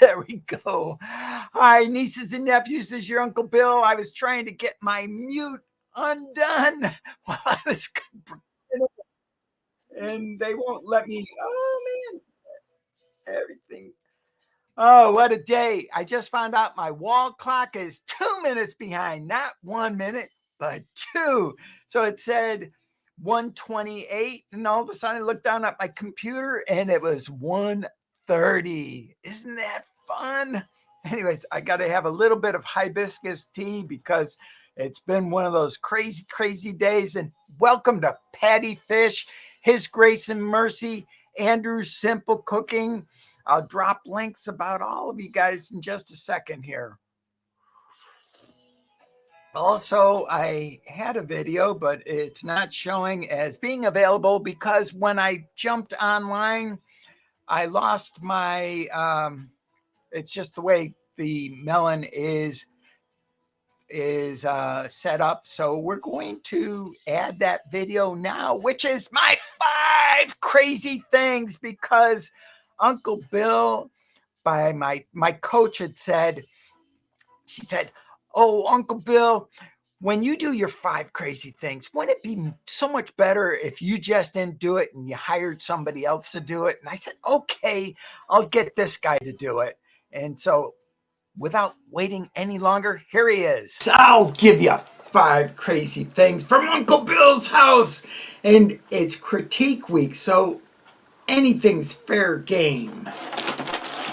There we go. Hi, nieces and nephews. This is your Uncle Bill. I was trying to get my mute undone while I was, and they won't let me. Oh man, everything. Oh, what a day. I just found out my wall clock is 2 minutes behind, not 1 minute, but two. So it said 1:28, and all of a sudden I looked down at my computer and it was 1:30. Isn't that fun? Anyways, I got to have a little bit of hibiscus tea because it's been one of those crazy, crazy days. And welcome to Patty Fish, His Grace and Mercy, Andrew's Simple Cooking. I'll drop links about all of you guys in just a second here. Also, I had a video, but it's not showing as being available because when I jumped online, I lost my, it's just the way the melon is set up. So we're going to add that video now, which is my 5 crazy things, because Uncle Bill, by my coach, had said, she said, "Oh, Uncle Bill, when you do your 5 crazy things, wouldn't it be so much better if you just didn't do it and you hired somebody else to do it?" And I said, "Okay, I'll get this guy to do it." And so without waiting any longer, here he is. I'll give you 5 crazy things from Uncle Bill's house. And it's critique week, so anything's fair game.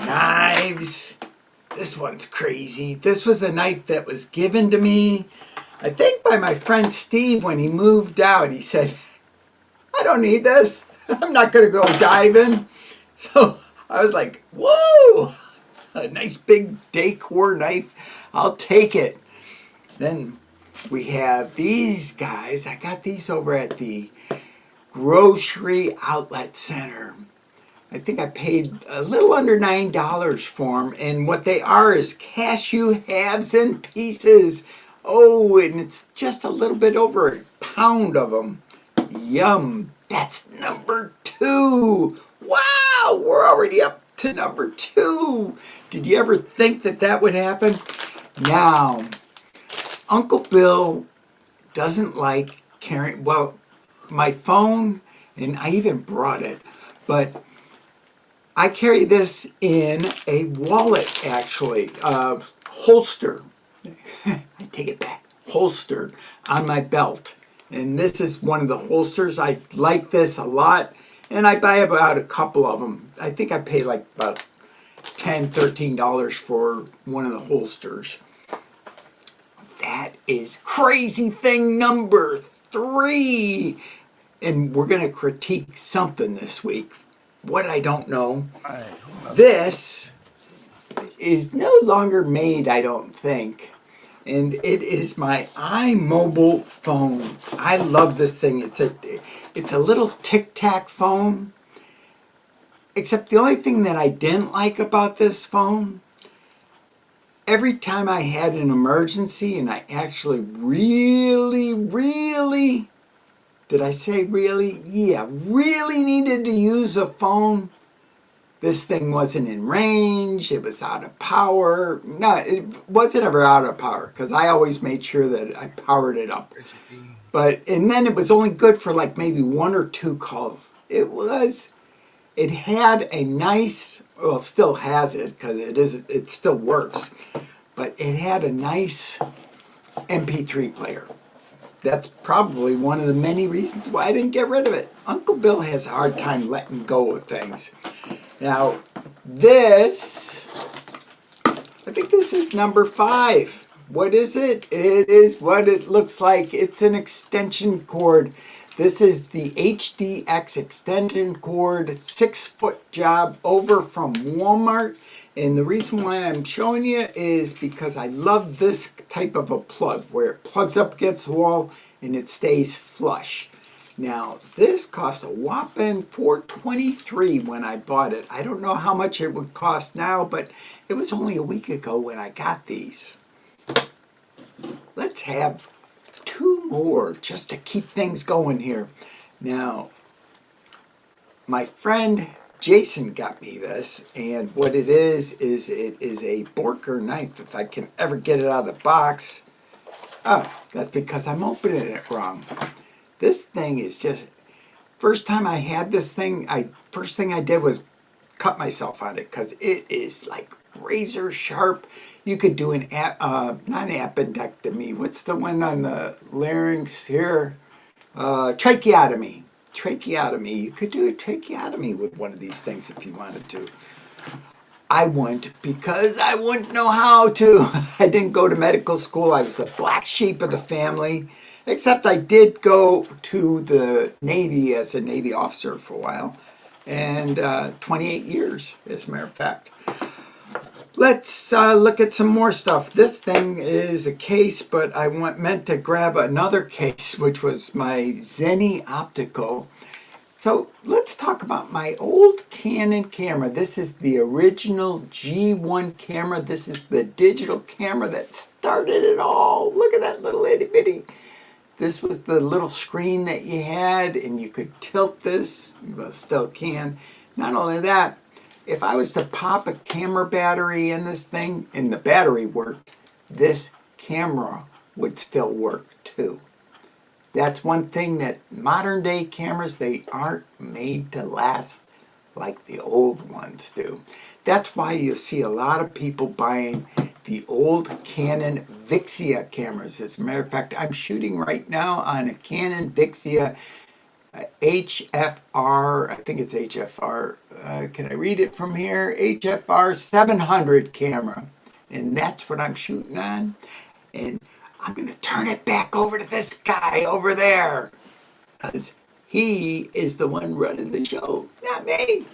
Knives. This one's crazy. This was a knife that was given to me, I think, by my friend Steve when he moved out. He said, "I don't need this. I'm not going to go diving." So I was like, whoa, a nice big decor knife. I'll take it. Then we have these guys. I got these over at the grocery outlet center. I think I paid a little under $9 for them. And what they are is cashew halves and pieces. Oh, and it's just a little bit over a pound of them. Yum. That's number 2. Wow, we're already up to number 2. Did you ever think that that would happen? Now, Uncle Bill doesn't like carrying, well, my phone, and I even brought it, but I carry this in a wallet, actually, holster. I take it back, holster on my belt. And this is one of the holsters. I like this a lot, and I buy about a couple of them. I think I pay like about $10, $13 for one of the holsters. That is crazy thing number 3. And we're going to critique something this week. What I don't know. This is no longer made, I don't think. And it is my iMobile phone. I love this thing. It's a little tic-tac phone. Except the only thing that I didn't like about this phone, every time I had an emergency and I actually really, did I say really? Yeah, really needed to use a phone. This thing wasn't in range. It was out of power. No, it wasn't ever out of power because I always made sure that I powered it up. And then it was only good for like maybe 1 or 2 calls. It had a nice, well, still has it because it still works, but it had a nice MP3 player. That's probably one of the many reasons why I didn't get rid of it. Uncle Bill has a hard time letting go of things. Now, this, I think this is number 5. What is it? It is what it looks like. It's an extension cord. This is the HDX extension cord, 6-foot job over from Walmart. And the reason why I'm showing you is because I love this type of a plug where it plugs up against the wall and it stays flush. Now, this cost a whopping $4.23 when I bought it. I don't know how much it would cost now, but it was only a week ago when I got these. Let's have 2 more just to keep things going here. Now, my friend Jason got me this, and what it is it is a Borker knife. If I can ever get it out of the box, oh, that's because I'm opening it wrong. This thing is just, first time I had this thing, first thing I did was cut myself on it because it is like razor sharp. You could do not an appendectomy. What's the one on the larynx here? Tracheotomy. Tracheotomy. You could do a tracheotomy with one of these things if you wanted to. I wouldn't because I wouldn't know how to. I didn't go to medical school. I was the black sheep of the family. Except I did go to the Navy as a Navy officer for a while. And 28 years, as a matter of fact. Let's look at some more stuff. This thing is a case, but I meant to grab another case, which was my Zenny Optical. So let's talk about my old Canon camera. This is the original G1 camera. This is the digital camera that started it all. Look at that little itty bitty. This was the little screen that you had, and you could tilt this. Well, still can. Not only that, if I was to pop a camera battery in this thing and the battery worked, this camera would still work too. That's one thing that modern day cameras, they aren't made to last like the old ones do. That's why you see a lot of people buying the old Canon Vixia cameras. As a matter of fact, I'm shooting right now on a Canon Vixia HFR, I think it's HFR, can I read it from here? HFR 700 camera. And that's what I'm shooting on. And I'm going to turn it back over to this guy over there. Because he is the one running the show, not me.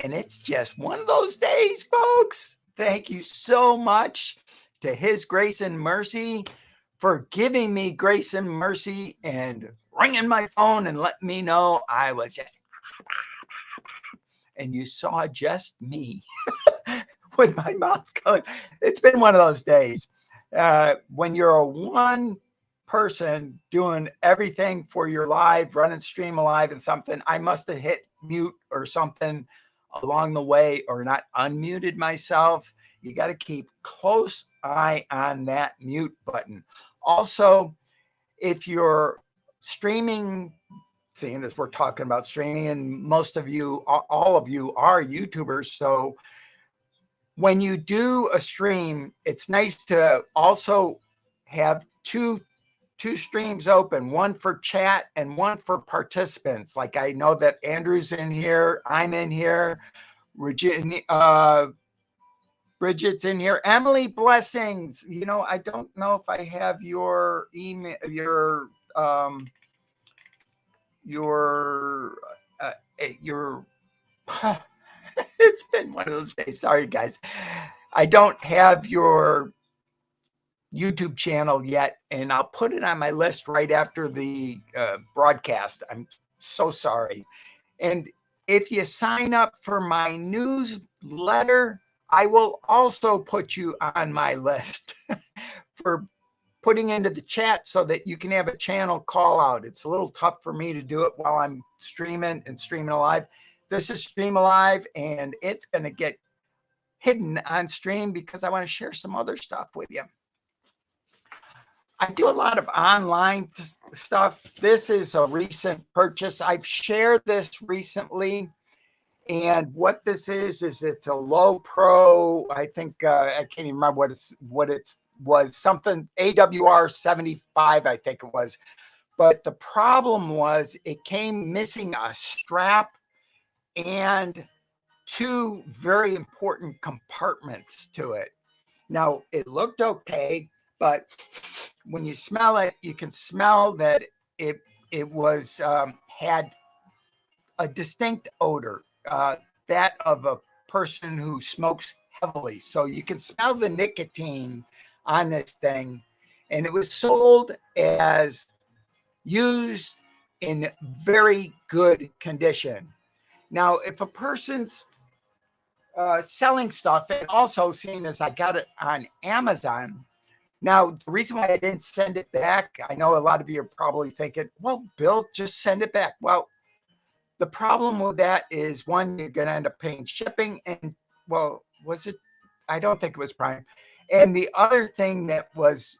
And it's just one of those days, folks. Thank you so much to His Grace and Mercy for giving me grace and mercy and ringing my phone and letting me know I was just, and you saw just me with my mouth going. It's been one of those days. When you're a one person doing everything for your live, running stream alive and something, I must have hit mute or something along the way or not unmuted myself. You got to keep close eye on that mute button. Also, if you're streaming, seeing as we're talking about streaming, and most of you, all of you are YouTubers, so when you do a stream, it's nice to also have two streams open, one for chat and one for participants. Like I know that Andrew's in here, I'm in here, Bridget's in here, Emily, blessings. You know, I don't know if I have your email, your it's been one of those days. Sorry, guys. I don't have your YouTube channel yet, and I'll put it on my list right after the broadcast. I'm so sorry. And if you sign up for my newsletter, I will also put you on my list for putting into the chat so that you can have a channel call out. It's a little tough for me to do it while I'm streaming alive. This is Stream Alive, and it's going to get hidden on stream because I want to share some other stuff with you. I do a lot of online stuff. This is a recent purchase. I've shared this recently. And what this is it's a low pro. I think I can't even remember what it was, something AWR 75, I think it was. But the problem was it came missing a strap and two very important compartments to it. Now, it looked okay, but when you smell it, you can smell that it was had a distinct odor, that of a person who smokes heavily. So you can smell the nicotine on this thing, and it was sold as used in very good condition. Now, if a person's selling stuff, and also seeing as I got it on Amazon. Now, the reason why I didn't send it back, I know a lot of you are probably thinking, well, Bill, just send it back. Well, the problem with that is, one, you're going to end up paying shipping, and, well, was it? I don't think it was Prime. And the other thing that was,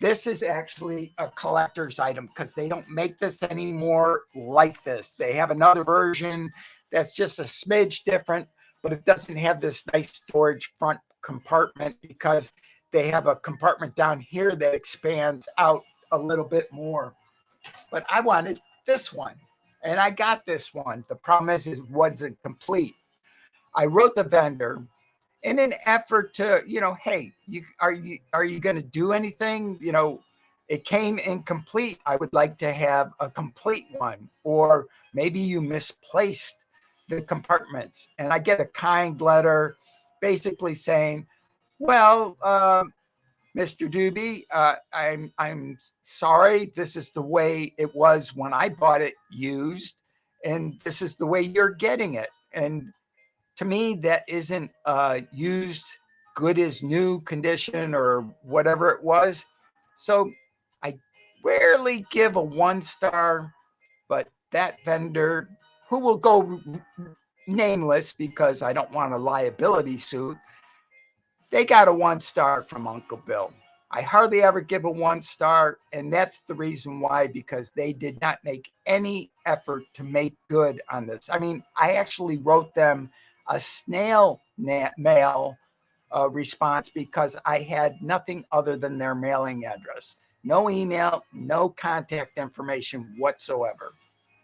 this is actually a collector's item because they don't make this anymore like this. They have another version that's just a smidge different, but it doesn't have this nice storage front compartment because they have a compartment down here that expands out a little bit more. But I wanted this one, and I got this one. The problem is it wasn't complete. I wrote the vendor in an effort to, hey, are you going to do anything? It came incomplete. I would like to have a complete one, or maybe you misplaced the compartments. And I get a kind letter basically saying, well, Mr. Dube, I'm sorry. This is the way it was when I bought it used, and this is the way you're getting it. And to me, that isn't used good as new condition or whatever it was. So I rarely give a 1-star, but that vendor, who will go nameless because I don't want a liability suit, they got a 1-star from Uncle Bill. I hardly ever give a 1-star, and that's the reason why, because they did not make any effort to make good on this. I mean, I actually wrote them a snail mail response because I had nothing other than their mailing address. No email, no contact information whatsoever.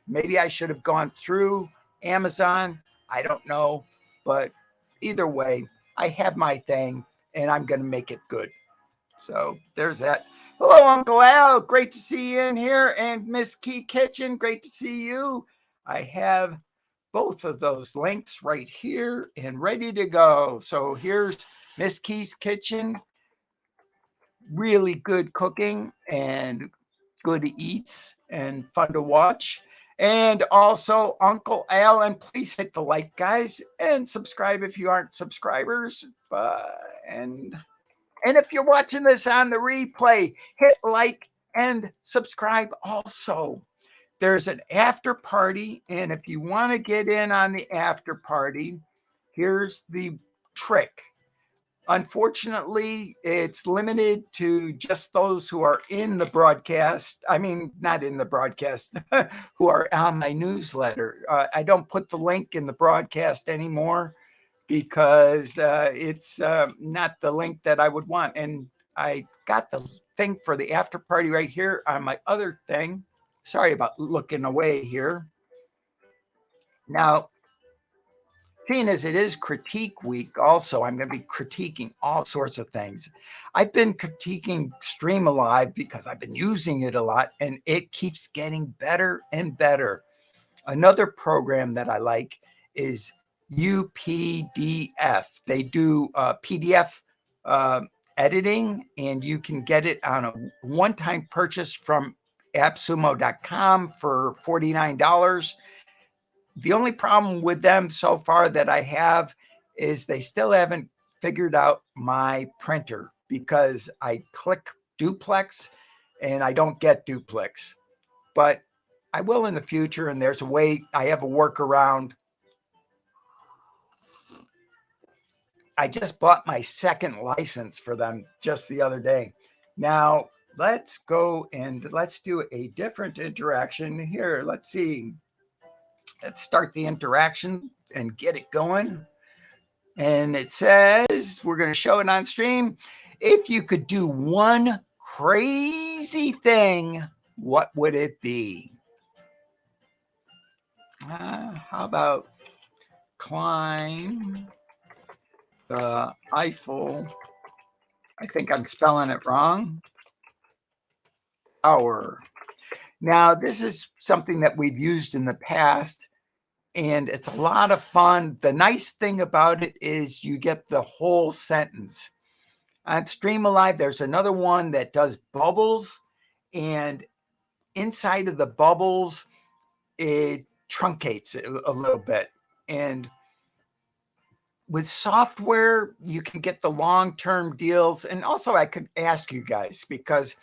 Maybe I should have gone through Amazon. I don't know. But either way, I have my thing, and I'm going to make it good. So there's that. Hello, Uncle Al. Great to see you in here. And Miss Key Kitchen, great to see you. I have both of those links right here and ready to go. So here's Miss Key's Kitchen. Really good cooking and good eats and fun to watch. And also Uncle Al, and please hit the like, guys, and subscribe if you aren't subscribers. And if you're watching this on the replay, hit like and subscribe also. There's an after party, and if you want to get in on the after party, here's the trick. Unfortunately, it's limited to just those who are in the broadcast. I mean, not in the broadcast, who are on my newsletter. I don't put the link in the broadcast anymore because it's not the link that I would want. And I got the thing for the after party right here on my other thing. Sorry about looking away here. Now, seeing as it is critique week, also, I'm going to be critiquing all sorts of things. I've been critiquing Stream Alive because I've been using it a lot, and it keeps getting better and better. Another program that I like is UPDF. They do PDF editing, and you can get it on a one-time purchase from appsumo.com for $49. The only problem with them so far that I have is they still haven't figured out my printer, because I click duplex and I don't get duplex, but I will in the future. And there's a way, I have a workaround. I just bought my second license for them just the other day. Now let's go and let's do a different interaction here. Let's see. Let's start the interaction and get it going. And it says, we're going to show it on stream. If you could do one crazy thing, what would it be? How about climb the Eiffel? I think I'm spelling it wrong. Tower. Now, this is something that we've used in the past, and it's a lot of fun. The nice thing about it is you get the whole sentence. On Stream Alive, there's another one that does bubbles, and inside of the bubbles, it truncates it a little bit. And with software, you can get the long-term deals. And also, I could ask you guys, because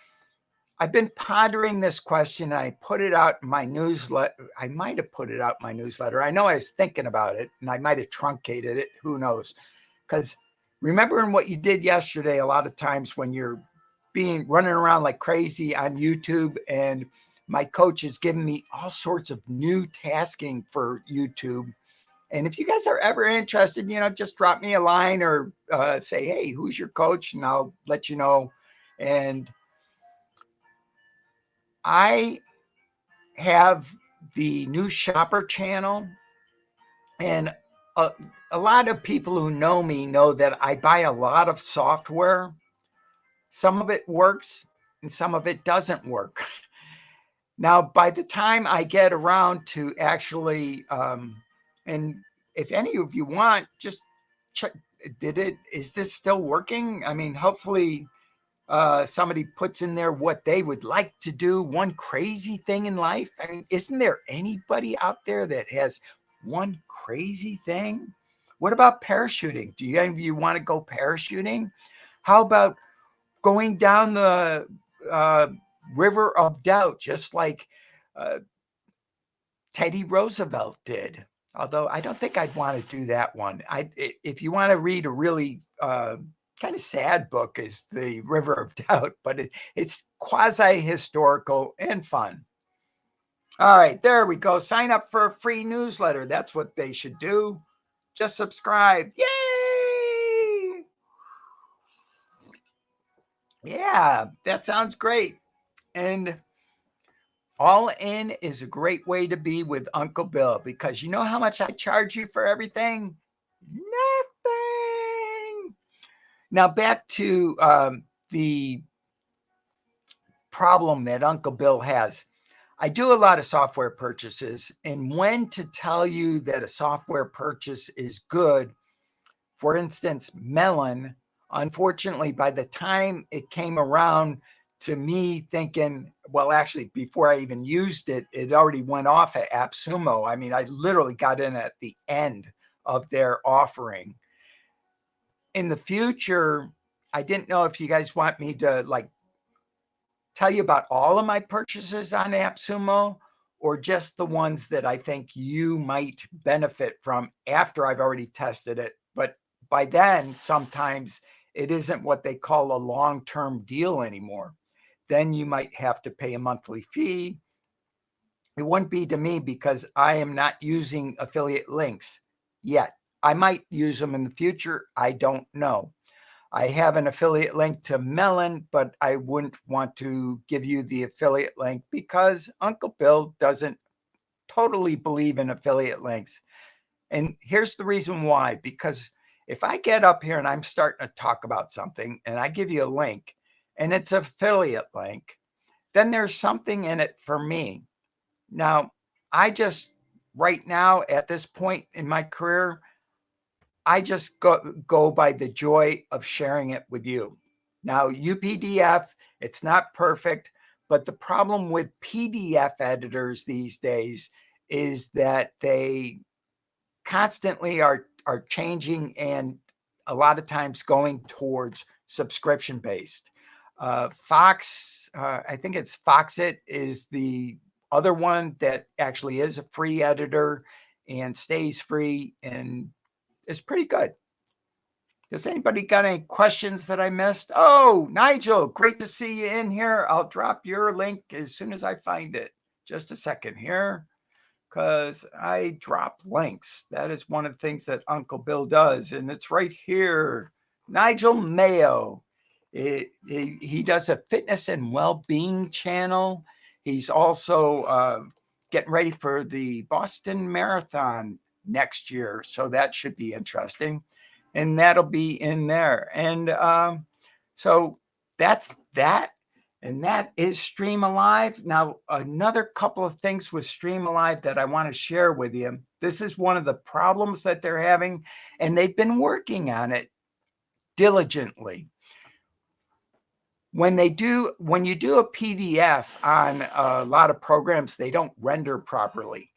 I've been pondering this question, and I put it out in my newsletter. I might have put it out in my newsletter. I know I was thinking about it, and I might have truncated it. Who knows? Because remembering what you did yesterday, a lot of times when you're running around like crazy on YouTube, and my coach is giving me all sorts of new tasking for YouTube. And if you guys are ever interested, just drop me a line or say, hey, who's your coach? And I'll let you know. And I have the new shopper channel, and a lot of people who know me know that I buy a lot of software. Some of it works and some of it doesn't work. Now, by the time I get around to actually, and if any of you want, just check, is this still working? I mean, hopefully somebody puts in there what they would like to do, one crazy thing in life. I mean, isn't there anybody out there that has one crazy thing? What about parachuting? Do any of you want to go parachuting? How about going down the river of doubt, just like Teddy Roosevelt did? Although I don't think I'd want to do that one. If you want to read a really kind of sad book, is The River of Doubt, but it's quasi-historical and fun. All right, there we go. Sign up for a free newsletter. That's what they should do. Just subscribe. Yay! Yeah, that sounds great. And all in is a great way to be with Uncle Bill, because you know how much I charge you for everything? Nothing. Now back to the problem that Uncle Bill has. I do a lot of software purchases, and when to tell you that a software purchase is good, for instance, Melon, unfortunately, by the time it came around to me thinking, well, actually, before I even used it, it already went off at AppSumo. I mean, I literally got in at the end of their offering. In the future, I didn't know if you guys want me to tell you about all of my purchases on AppSumo, or just the ones that I think you might benefit from after I've already tested it. But by then, sometimes it isn't what they call a long-term deal anymore. Then you might have to pay a monthly fee. It wouldn't be to me, because I am not using affiliate links yet. I might use them in the future. I don't know. I have an affiliate link to Melon, but I wouldn't want to give you the affiliate link because Uncle Bill doesn't totally believe in affiliate links. And here's the reason why, because if I get up here and I'm starting to talk about something and I give you a link and it's an affiliate link, then there's something in it for me. Now, right now at this point in my career, I just go by the joy of sharing it with you. Now, UPDF, it's not perfect, but the problem with PDF editors these days is that they constantly are changing and a lot of times going towards subscription based. Fox, I think it's Foxit is the other one that actually is a free editor and stays free and is pretty good. Does anybody got any questions that I missed? Oh, Nigel, great to see you in here. I'll drop your link as soon as I find it. Just a second here, because I drop links. That is one of the things that Uncle Bill does, and it's right here. Nigel Mayo. He does a fitness and well-being channel. He's also getting ready for the Boston Marathon next year, so that should be interesting. And that'll be in there. And so that's that. And that is Stream Alive. Now, another couple of things with Stream Alive that I want to share with you. This is one of the problems that they're having, and they've been working on it diligently. When you do a PDF on a lot of programs, they don't render properly.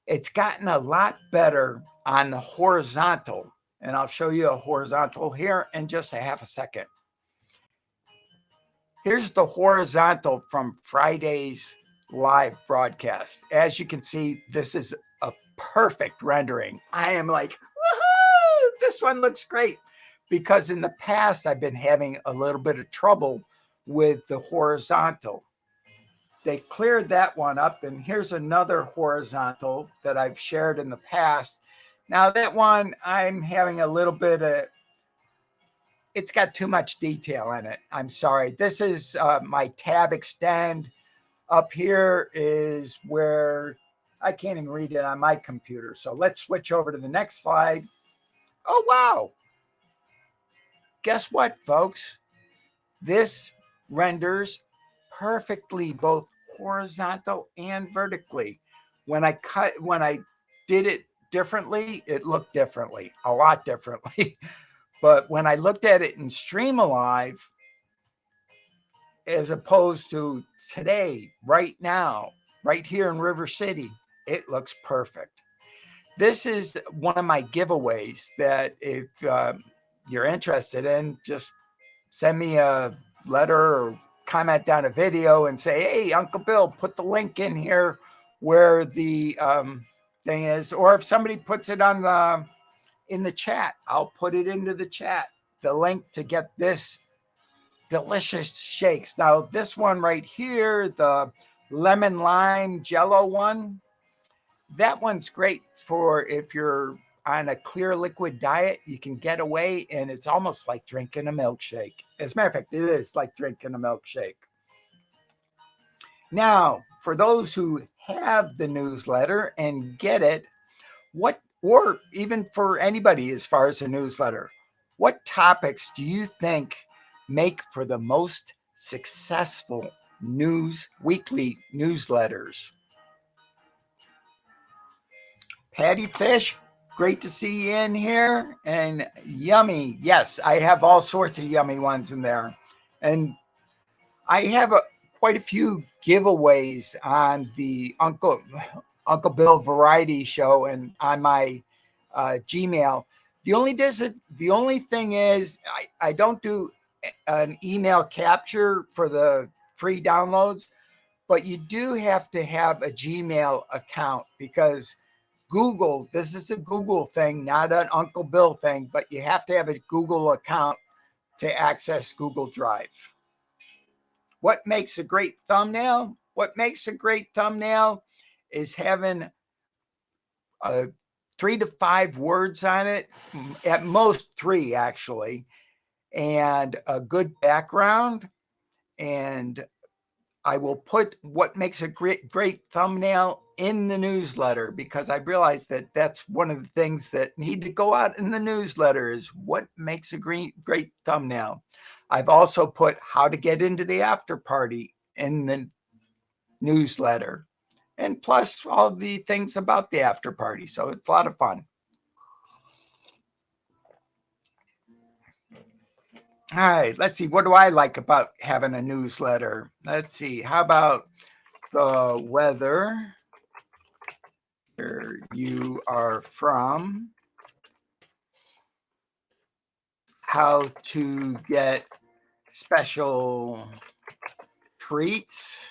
It's gotten a lot better on the horizontal. And I'll show you a horizontal here in just a half a second. Here's the horizontal from Friday's live broadcast. As you can see, this is a perfect rendering. I am like, woohoo, this one looks great. Because in the past, I've been having a little bit of trouble with the horizontal. They cleared that one up. And here's another horizontal that I've shared in the past. Now that one, I'm having a little bit of, it's got too much detail in it. I'm sorry. This is my tab extend. Up here is where I can't even read it on my computer. So let's switch over to the next slide. Oh, wow. Guess what, folks? This renders perfectly, both horizontal and vertically. When I did it differently, it looked differently, a lot differently. But when I looked at it in Stream Alive, as opposed to today, right now, right here in River City, it looks perfect. This is one of my giveaways that if you're interested in, just send me a letter or comment down a video and say, hey, Uncle Bill, put the link in here where the thing is, or if somebody puts it on in the chat, I'll put it into the chat, the link to get this delicious shakes. Now, this one right here, the lemon lime jello one, that one's great for if you're on a clear liquid diet, you can get away and it's almost like drinking a milkshake. As a matter of fact, it is like drinking a milkshake. Now, for those who have the newsletter and get it, or even for anybody as far as a newsletter, what topics do you think make for the most successful weekly newsletters? Patty Fish, great to see you in here. And yummy. Yes, I have all sorts of yummy ones in there. And I have quite a few giveaways on the Uncle Bill Variety Show and on my Gmail. The only thing is I don't do an email capture for the free downloads, but you do have to have a Gmail account because Google, this is a Google thing, not an Uncle Bill thing, but you have to have a Google account to access Google Drive. What makes a great thumbnail? What makes a great thumbnail is having 3 to 5 words on it, at most 3 actually, and a good background. And I will put what makes a great thumbnail in the newsletter, because I realize that that's one of the things that need to go out in the newsletter is what makes a great thumbnail. I've also put how to get into the after party in the newsletter, and plus all the things about the after party. So it's a lot of fun. All right, let's see. What do I like about having a newsletter? Let's see. How about the weather where you are from? How to get special treats.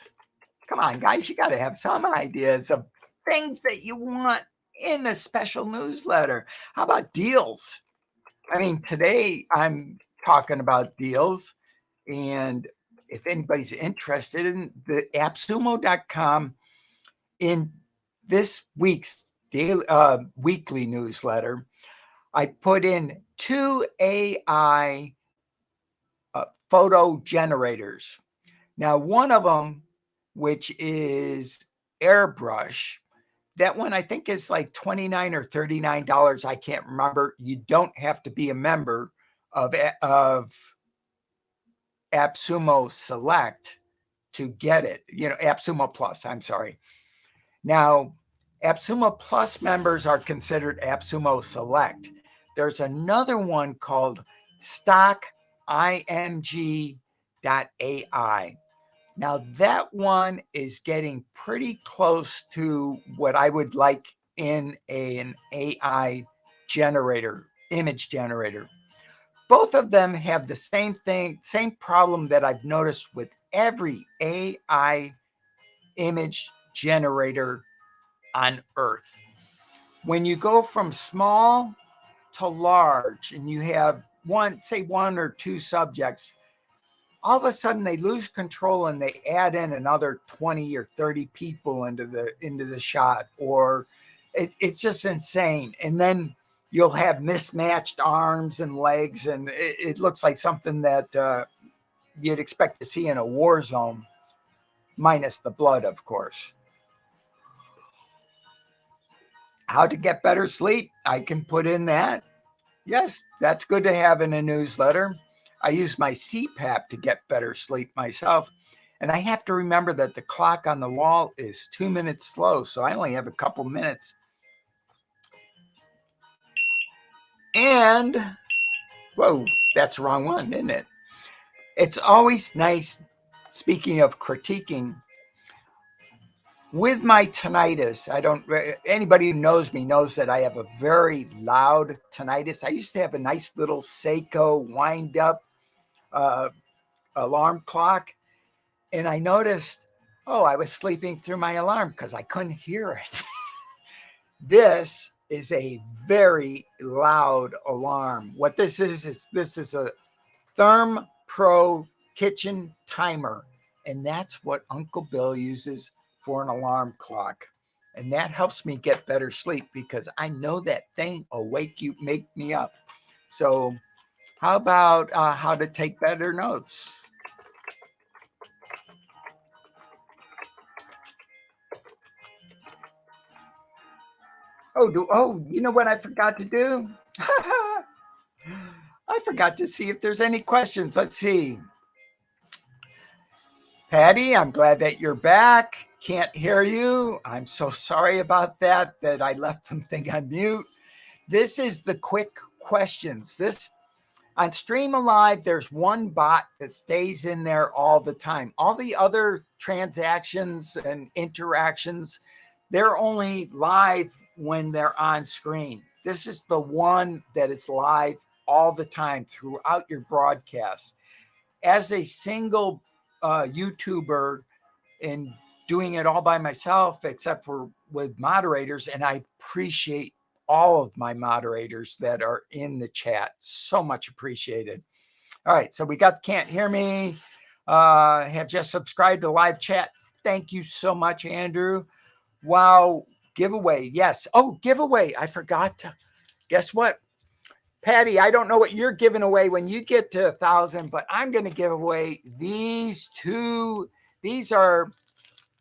Come on, guys, you got to have some ideas of things that you want in a special newsletter. How about deals? I mean, today I'm talking about deals, and if anybody's interested in the appsumo.com, in this week's daily, weekly newsletter, I put in 2 AI photo generators. Now, one of them, which is airbrush, that one I think is like $29 or $39. I can't remember. You don't have to be a member of AppSumo Select to get it. You know, AppSumo Plus, I'm sorry. Now, AppSumo Plus members are considered AppSumo Select. There's another one called StockIMG.ai. Now, that one is getting pretty close to what I would like in an AI generator, image generator. Both of them have the same thing, same problem that I've noticed with every AI image generator on Earth. When you go from small to large and you have one or two subjects, all of a sudden they lose control and they add in another 20 or 30 people into the shot, or it's just insane. And then you'll have mismatched arms and legs, and it looks like something that you'd expect to see in a war zone, minus the blood, of course. How to get better sleep, I can put in that. Yes, that's good to have in a newsletter. I use my CPAP to get better sleep myself. And I have to remember that the clock on the wall is 2 minutes slow, so I only have a couple minutes. And, whoa, that's the wrong one, isn't it? It's always nice, speaking of critiquing, with my tinnitus, anybody who knows me knows that I have a very loud tinnitus. I used to have a nice little Seiko wind up alarm clock. And I noticed, I was sleeping through my alarm because I couldn't hear it. This is a very loud alarm. What this is a Therm Pro kitchen timer. And that's what Uncle Bill uses for an alarm clock. And that helps me get better sleep because I know that thing will make me up. So how about how to take better notes? You know what I forgot to do? I forgot to see if there's any questions. Let's see. Patty, I'm glad that you're back. Can't hear you. I'm so sorry about that I left something on mute. This is the quick questions. On Stream Alive, there's one bot that stays in there all the time. All the other transactions and interactions, they're only live when they're on screen. This is the one that is live all the time throughout your broadcast. As a single YouTuber and doing it all by myself, except for with moderators, and I appreciate all of my moderators that are in the chat. So much appreciated. All right, so we got Can't Hear Me. Have just subscribed to live chat. Thank you so much, Andrew. While giveaway. Yes. Oh, giveaway. I forgot to. Guess what? Patty, I don't know what you're giving away when you get to 1,000, but I'm going to give away these two. These are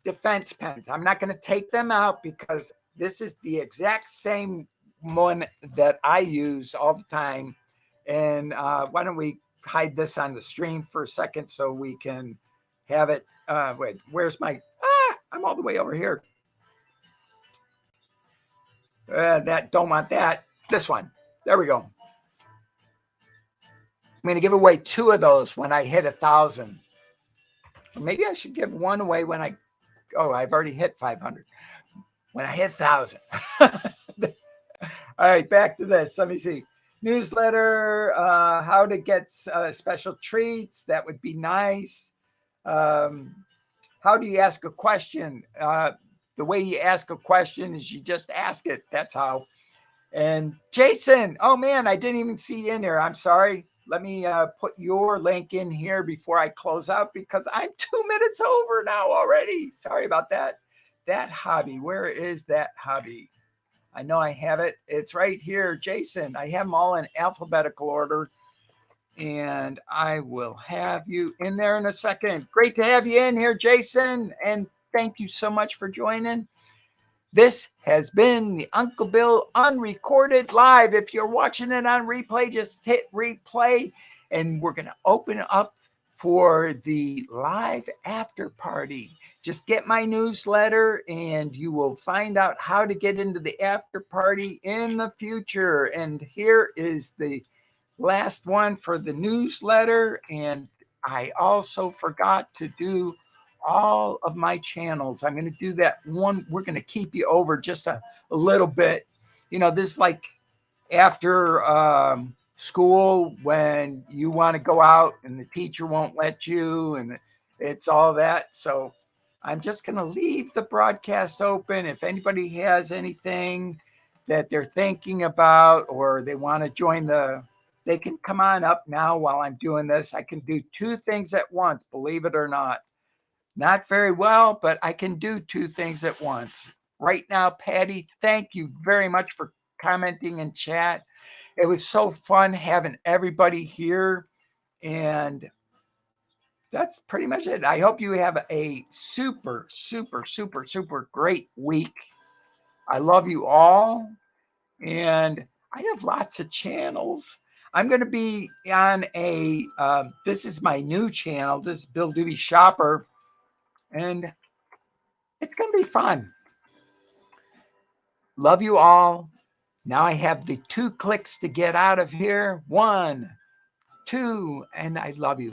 defense pens. I'm not going to take them out because this is the exact same one that I use all the time. And why don't we hide this on the stream for a second so we can have it. Wait, where's my, I'm all the way over here. Don't want that. This one. There we go. I'm going to give away 2 of those when I hit 1,000. Maybe I should give one away when I've already hit 500. When I hit 1,000. All right, back to this. Let me see. Newsletter, how to get special treats. That would be nice. How do you ask a question? The way you ask a question is you just ask it. That's how. And Jason, oh man, I didn't even see you in there. I'm sorry. Let me put your link in here before I close out because I'm 2 minutes over now already. Sorry about that. That hobby, where is that hobby? I know I have it. It's right here, Jason. I have them all in alphabetical order. And I will have you in there in a second. Great to have you in here, Jason. And thank you so much for joining. This has been the Uncle Bill Unrecorded Live. If you're watching it on replay, just hit replay. And we're going to open up for the live after party. Just get my newsletter and you will find out how to get into the after party in the future. And here is the last one for the newsletter. And I also forgot to do all of my channels. I'm going to do that one. We're going to keep you over just a little bit. You know, this is like after school when you want to go out and the teacher won't let you and it's all that. So I'm just going to leave the broadcast open. If anybody has anything that they're thinking about or they want to join they can come on up now while I'm doing this. I can do 2 things at once, believe it or not. Not very well, but I can do 2 things at once. Right now, Patty, thank you very much for commenting in chat. It was so fun having everybody here. And that's pretty much it. I hope you have a super, super, super, super great week. I love you all. And I have lots of channels. I'm going to be on this is my new channel. This is Bill Dube Shopper. And it's going to be fun. Love you all. Now I have the 2 clicks to get out of here. 1, 2, and I love you.